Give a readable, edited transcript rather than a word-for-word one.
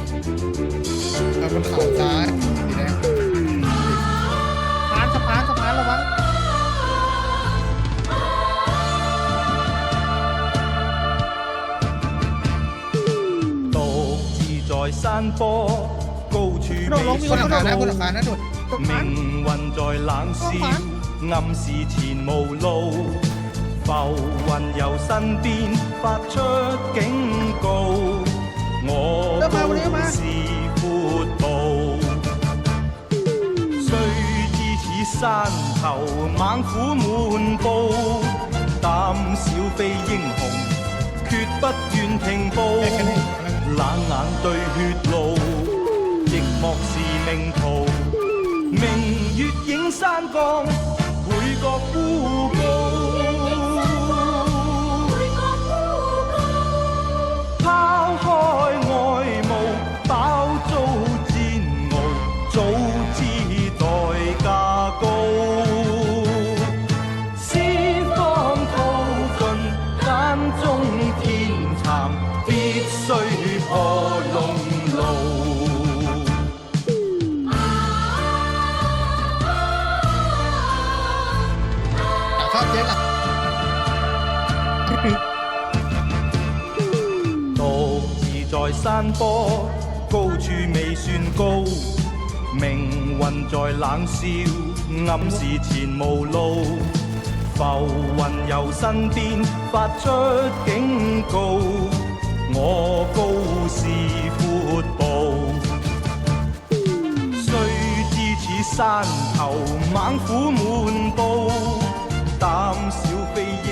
บนเขาซ้ายสีแดงสะพานระวัง獨自在山坡高處未 บนหลังคานะบนหลังคานะดุด 命運在冷笑，暗示前無路。浮雲由身邊發出警告，我高是闊步。雖知此山頭猛虎滿布，膽小非英雄，決不願停步。冷眼對血路，亦漠視命途。明月映山崗，倍覺孤高。拋開外務，飽遭煎熬，早知代價高。四方討盡，間中天蠶，必須破龍路。เข้าเจ๊หลัก獨自在山坡，高處未算高，命運在冷笑，暗示前無路。浮雲由身邊發出警告，我高是闊步。雖知此山頭猛虎滿布，膽小非英